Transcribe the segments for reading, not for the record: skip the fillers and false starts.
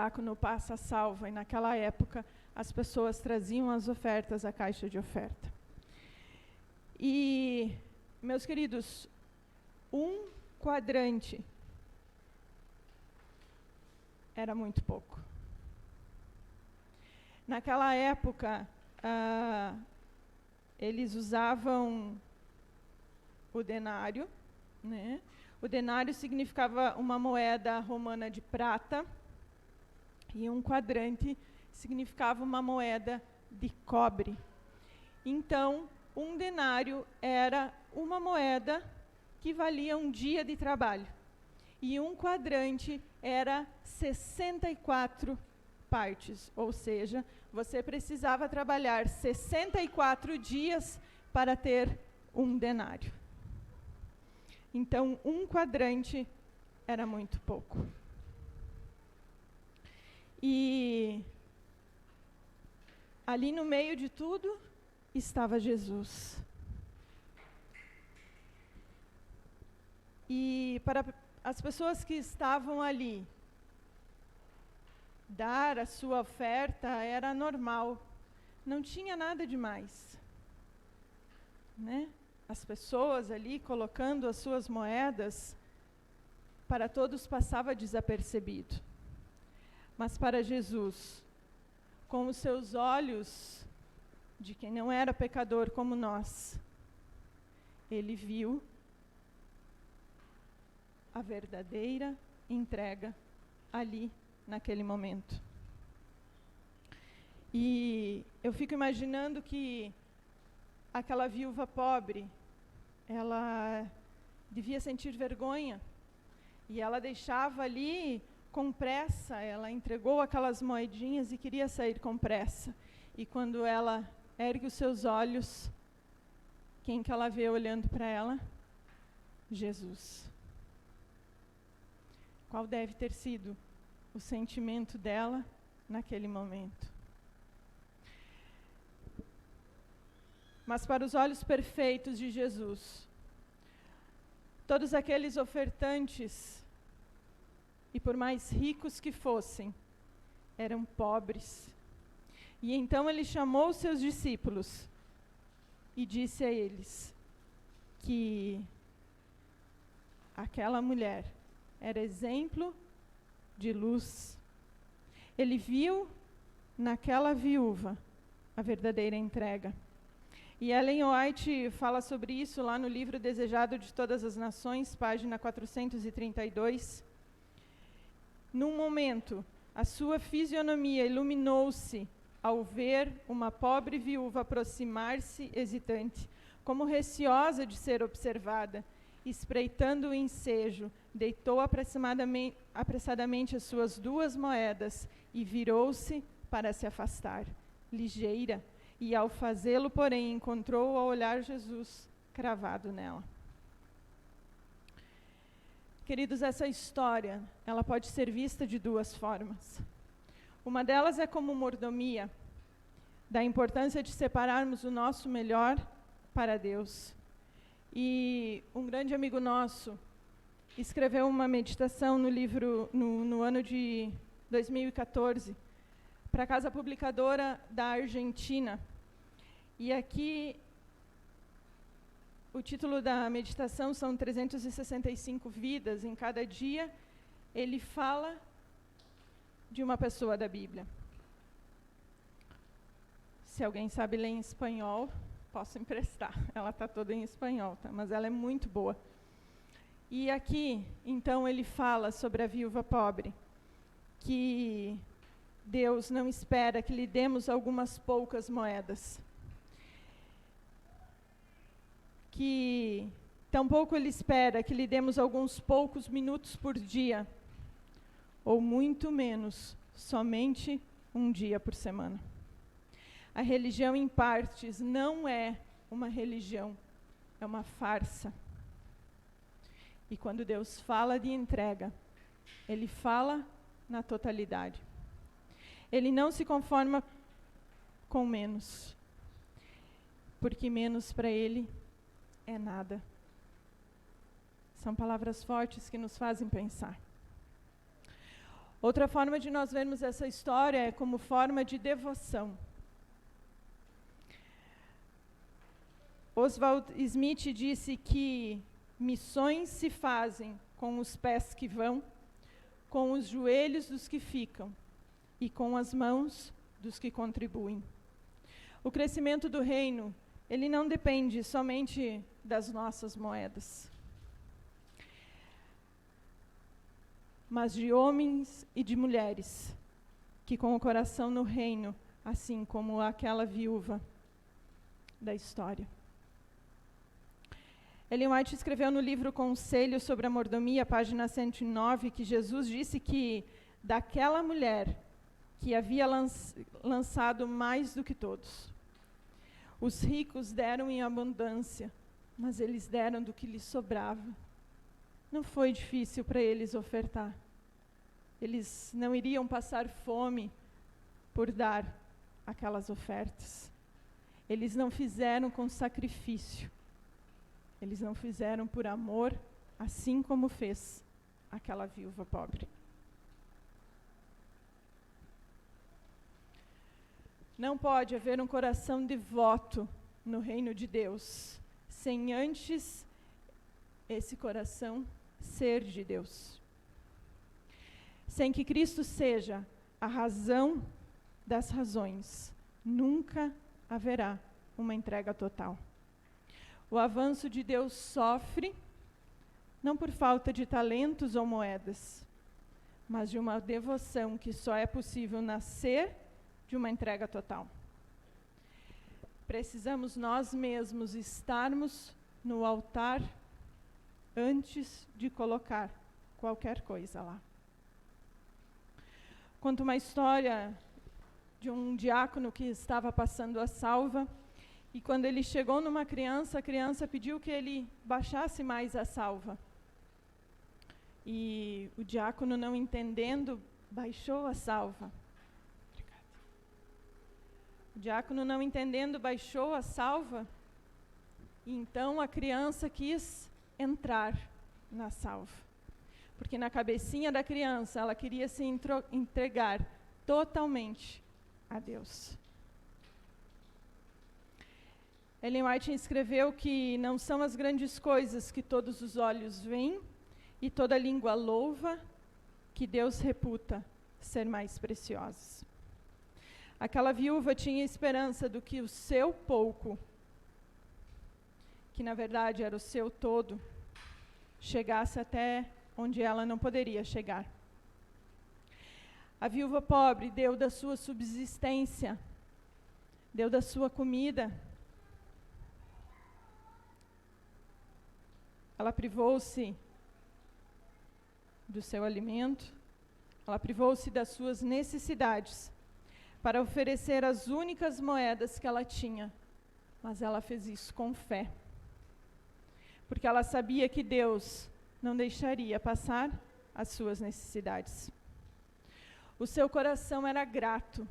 diácono passa a salva, e naquela época as pessoas traziam as ofertas à caixa de oferta. E, meus queridos, um quadrante era muito pouco. Naquela época, eles usavam o denário, né? O denário significava uma moeda romana de prata, e um quadrante significava uma moeda de cobre. Então, um denário era uma moeda que valia um dia de trabalho. E um quadrante era 64 partes, ou seja, você precisava trabalhar 64 dias para ter um denário. Então, um quadrante era muito pouco. E ali no meio de tudo estava Jesus. E para as pessoas que estavam ali, dar a sua oferta era normal, não tinha nada demais, né? As pessoas ali colocando as suas moedas, para todos passava desapercebido. Mas para Jesus, com os seus olhos de quem não era pecador como nós, ele viu a verdadeira entrega ali, naquele momento. E eu fico imaginando que aquela viúva pobre, ela devia sentir vergonha, e ela deixava ali com pressa, ela entregou aquelas moedinhas e queria sair com pressa. E quando ela ergue os seus olhos, quem que ela vê olhando para ela? Jesus. Qual deve ter sido o sentimento dela naquele momento? Mas para os olhos perfeitos de Jesus, todos aqueles ofertantes, e por mais ricos que fossem, eram pobres. E então ele chamou os seus discípulos e disse a eles que aquela mulher era exemplo de luz. Ele viu naquela viúva a verdadeira entrega. E Ellen White fala sobre isso lá no livro Desejado de Todas as Nações, página 432. Num momento, a sua fisionomia iluminou-se ao ver uma pobre viúva aproximar-se hesitante, como receosa de ser observada. Espreitando o ensejo, deitou apressadamente as suas 2 moedas e virou-se para se afastar, ligeira, e ao fazê-lo, porém, encontrou ao olhar Jesus cravado nela. Queridos, essa história, ela pode ser vista de 2 formas. Uma delas é como mordomia, da importância de separarmos o nosso melhor para Deus. E um grande amigo nosso escreveu uma meditação no livro, no ano de 2014, para a Casa Publicadora da Argentina. E aqui, o título da meditação são 365 vidas em cada dia. Ele fala de uma pessoa da Bíblia. Se alguém sabe ler em espanhol, posso emprestar. Ela está toda em espanhol, tá? Mas ela é muito boa. E aqui, então, ele fala sobre a viúva pobre, que Deus não espera que lhe demos algumas poucas moedas, que tampouco Ele espera que lhe demos alguns poucos minutos por dia, ou muito menos, somente um dia por semana. A religião em partes não é uma religião, é uma farsa. E quando Deus fala de entrega, Ele fala na totalidade. Ele não se conforma com menos, porque menos para Ele é nada. São palavras fortes que nos fazem pensar. Outra forma de nós vermos essa história é como forma de devoção. Oswald Smith disse que missões se fazem com os pés que vão, com os joelhos dos que ficam e com as mãos dos que contribuem. O crescimento do reino, ele não depende somente das nossas moedas, mas de homens e de mulheres que com o coração no reino, assim como aquela viúva da história. Ellen White escreveu no livro Conselho sobre a Mordomia, página 109, que Jesus disse que daquela mulher que havia lançado mais do que todos, os ricos deram em abundância, mas eles deram do que lhes sobrava. Não foi difícil para eles ofertar. Eles não iriam passar fome por dar aquelas ofertas. Eles não fizeram com sacrifício. Eles não fizeram por amor, assim como fez aquela viúva pobre. Não pode haver um coração devoto no reino de Deus, sem antes esse coração ser de Deus. Sem que Cristo seja a razão das razões, nunca haverá uma entrega total. O avanço de Deus sofre, não por falta de talentos ou moedas, mas de uma devoção que só é possível nascer de uma entrega total. Precisamos nós mesmos estarmos no altar antes de colocar qualquer coisa lá. Conto uma história de um diácono que estava passando a salva, e quando ele chegou numa criança, a criança pediu que ele baixasse mais a salva. E o diácono, não entendendo, baixou a salva. O diácono, não entendendo, baixou a salva, e então a criança quis entrar na salva. Porque na cabecinha da criança, ela queria se entregar totalmente a Deus. Ellen White escreveu que não são as grandes coisas que todos os olhos veem e toda língua louva que Deus reputa ser mais preciosas. Aquela viúva tinha esperança do que o seu pouco, que na verdade era o seu todo, chegasse até onde ela não poderia chegar. A viúva pobre deu da sua subsistência, deu da sua comida. Ela privou-se do seu alimento, ela privou-se das suas necessidades para oferecer as únicas moedas que ela tinha, mas ela fez isso com fé, porque ela sabia que Deus não deixaria passar as suas necessidades. O seu coração era grato,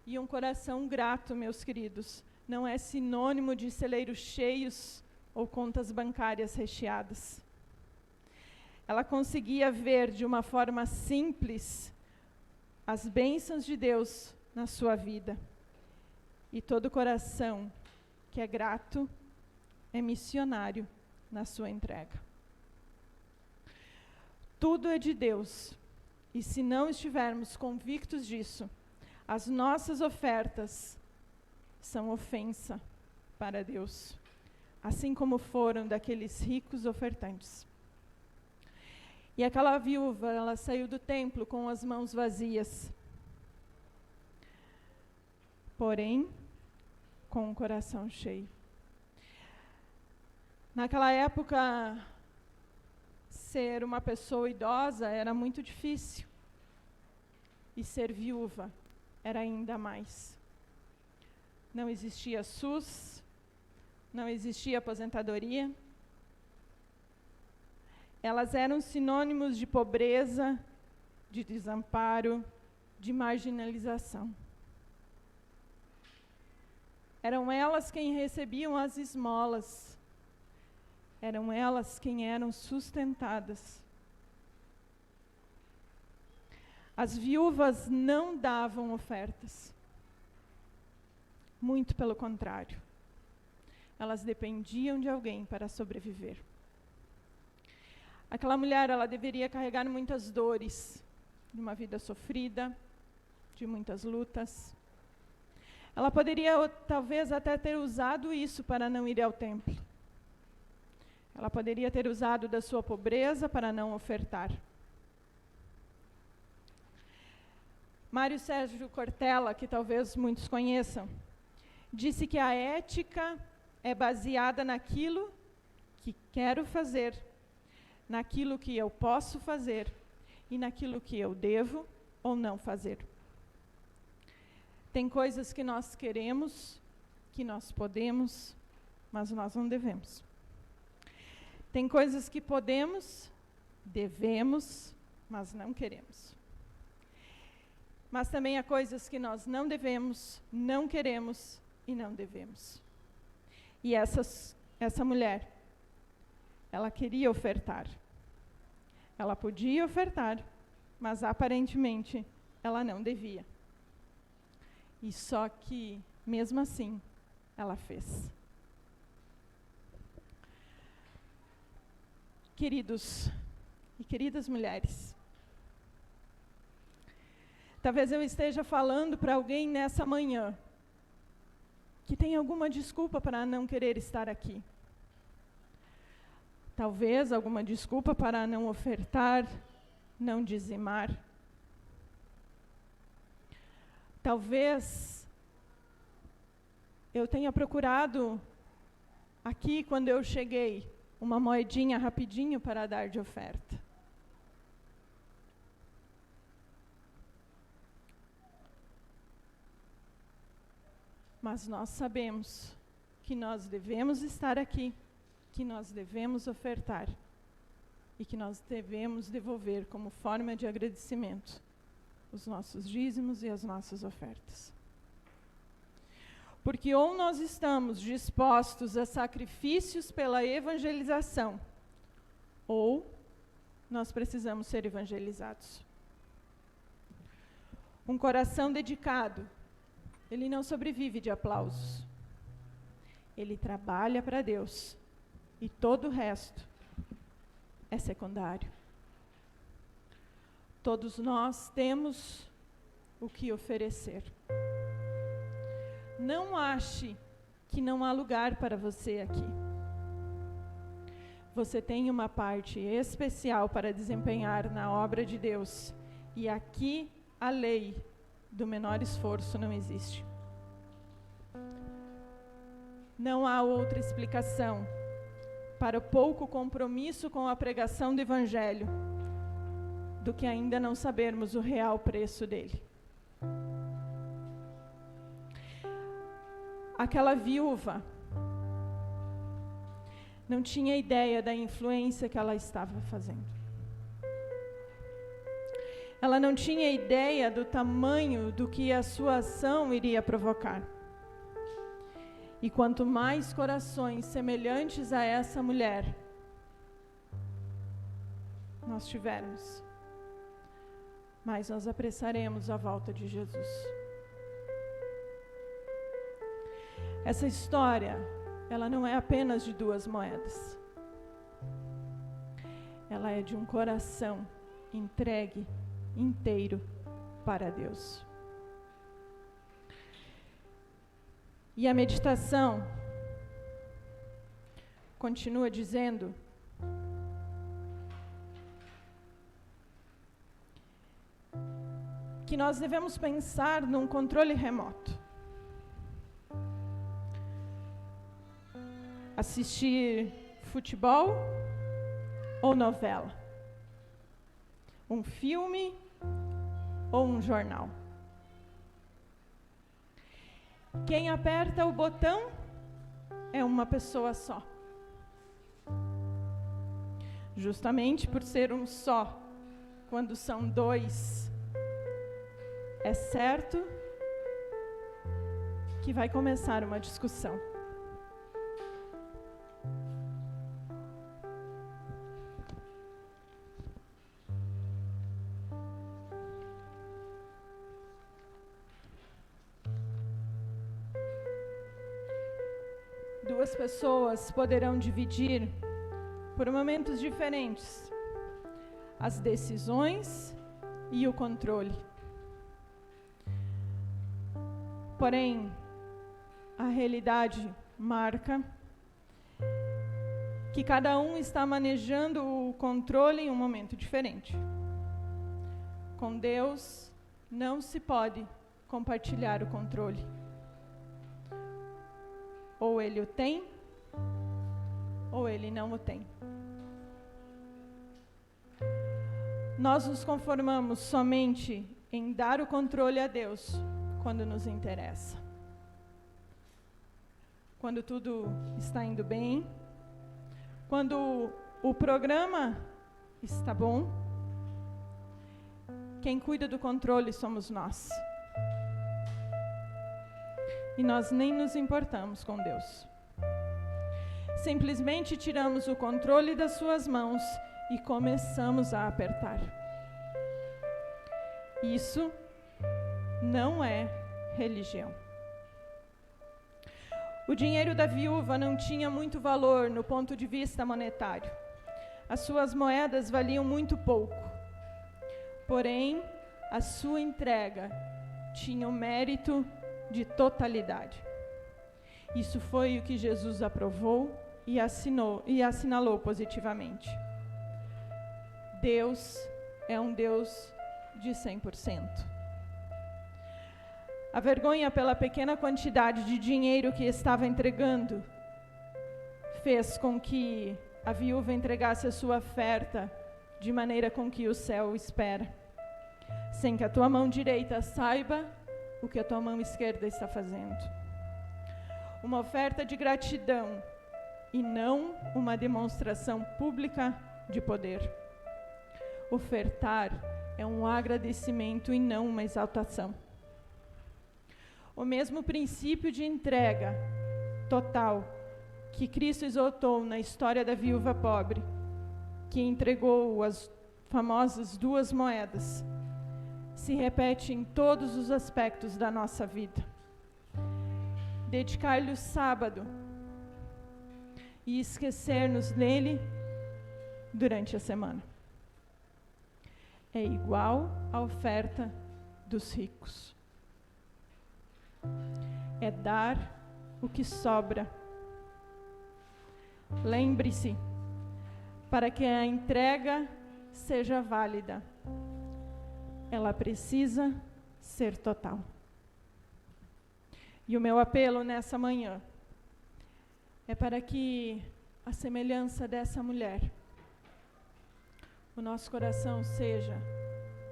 e um coração grato, meus queridos, não é sinônimo de celeiros cheios ou contas bancárias recheadas. Ela conseguia ver de uma forma simples as bênçãos de Deus na sua vida. E todo coração que é grato é missionário na sua entrega. Tudo é de Deus, e se não estivermos convictos disso, as nossas ofertas são ofensa para Deus, assim como foram daqueles ricos ofertantes. E aquela viúva, ela saiu do templo com as mãos vazias, porém, com o coração cheio. Naquela época, ser uma pessoa idosa era muito difícil, e ser viúva era ainda mais. Não existia SUS, não existia aposentadoria. Elas eram sinônimos de pobreza, de desamparo, de marginalização. Eram elas quem recebiam as esmolas. Eram elas quem eram sustentadas. As viúvas não davam ofertas. Muito pelo contrário. Elas dependiam de alguém para sobreviver. Aquela mulher, ela deveria carregar muitas dores, de uma vida sofrida, de muitas lutas. Ela poderia, talvez, até ter usado isso para não ir ao templo. Ela poderia ter usado da sua pobreza para não ofertar. Mário Sérgio Cortella, que talvez muitos conheçam, disse que a ética é baseada naquilo que quero fazer, naquilo que eu posso fazer e naquilo que eu devo ou não fazer. Tem coisas que nós queremos, que nós podemos, mas nós não devemos. Tem coisas que podemos, devemos, mas não queremos. Mas também há coisas que nós não devemos, não queremos e não devemos. E essa mulher, ela queria ofertar. Ela podia ofertar, mas aparentemente ela não devia. E só que, mesmo assim, ela fez. Queridos e queridas mulheres, talvez eu esteja falando para alguém nessa manhã que tem alguma desculpa para não querer estar aqui. Talvez alguma desculpa para não ofertar, não dizimar. Talvez eu tenha procurado aqui, quando eu cheguei, uma moedinha rapidinho para dar de oferta. Mas nós sabemos que nós devemos estar aqui, que nós devemos ofertar e que nós devemos devolver como forma de agradecimento os nossos dízimos e as nossas ofertas. Porque ou nós estamos dispostos a sacrifícios pela evangelização, ou nós precisamos ser evangelizados. Um coração dedicado, ele não sobrevive de aplausos. Ele trabalha para Deus. E todo o resto é secundário. Todos nós temos o que oferecer. Não ache que não há lugar para você aqui. Você tem uma parte especial para desempenhar na obra de Deus. E aqui a lei do menor esforço não existe. Não há outra explicação para o pouco compromisso com a pregação do Evangelho do que ainda não sabermos o real preço dele. Aquela viúva não tinha ideia da influência que ela estava fazendo. Ela não tinha ideia do tamanho do que a sua ação iria provocar. E quanto mais corações semelhantes a essa mulher nós tivermos, mais nós apressaremos a volta de Jesus. Essa história, ela não é apenas de duas moedas. Ela é de um coração entregue inteiro para Deus. E a meditação continua dizendo que nós devemos pensar num controle remoto. Assistir futebol ou novela? Um filme ou um jornal? Quem aperta o botão é uma pessoa só. Justamente por ser um só, quando são dois, é certo que vai começar uma discussão. duas pessoas poderão dividir, por momentos diferentes, as decisões e o controle. Porém, a realidade marca que cada um está manejando o controle em um momento diferente. Com Deus, não se pode compartilhar o controle. Ou Ele o tem, ou Ele não o tem. Nós nos conformamos somente em dar o controle a Deus quando nos interessa. Quando tudo está indo bem, quando o programa está bom, quem cuida do controle somos nós. E nós nem nos importamos com Deus. Simplesmente tiramos o controle das suas mãos e começamos a apertar. Isso não é religião. O dinheiro da viúva não tinha muito valor no ponto de vista monetário. As suas moedas valiam muito pouco. Porém, a sua entrega tinha o mérito de totalidade. Isso foi o que Jesus aprovou e assinalou positivamente. Deus é um Deus de 100%. A vergonha pela pequena quantidade de dinheiro que estava entregando fez com que a viúva entregasse a sua oferta de maneira com que o céu espera, sem que a tua mão direita saiba o que a tua mão esquerda está fazendo. Uma oferta de gratidão e não uma demonstração pública de poder. Ofertar é um agradecimento e não uma exaltação. O mesmo princípio de entrega total que Cristo exaltou na história da viúva pobre, que entregou as famosas 2 moedas, se repete em todos os aspectos da nossa vida. Dedicar-lhe o sábado e esquecer-nos dele durante a semana. É igual à oferta dos ricos. É dar o que sobra. Lembre-se, para que a entrega seja válida, ela precisa ser total. E o meu apelo nessa manhã é para que, a semelhança dessa mulher, o nosso coração seja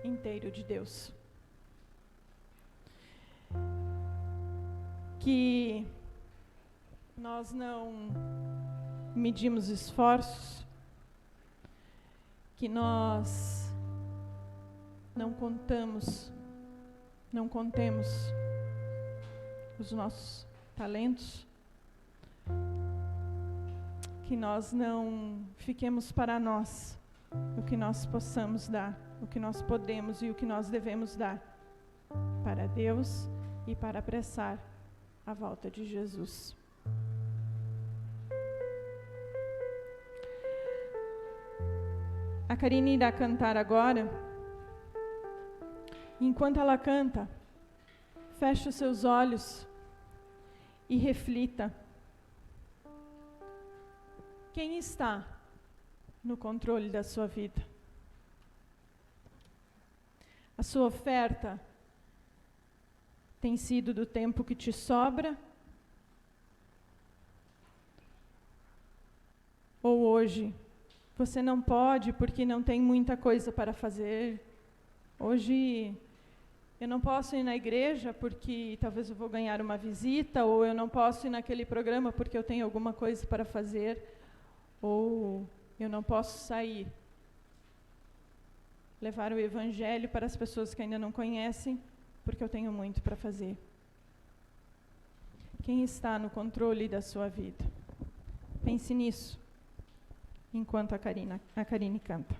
inteiro de Deus. Que nós não medimos esforços, que nós não contemos, não contemos os nossos talentos, que nós não fiquemos para nós o que nós possamos dar, o que nós podemos e o que nós devemos dar para Deus e para apressar a volta de Jesus. A Karine irá cantar agora. Enquanto ela canta, feche os seus olhos e reflita. Quem está no controle da sua vida? A sua oferta tem sido do tempo que te sobra? Ou hoje você não pode porque não tem muita coisa para fazer? Hoje eu não posso ir na igreja porque talvez eu vou ganhar uma visita, ou eu não posso ir naquele programa porque eu tenho alguma coisa para fazer, ou eu não posso sair, levar o evangelho para as pessoas que ainda não conhecem, porque eu tenho muito para fazer. Quem está no controle da sua vida? Pense nisso, enquanto a Karine canta.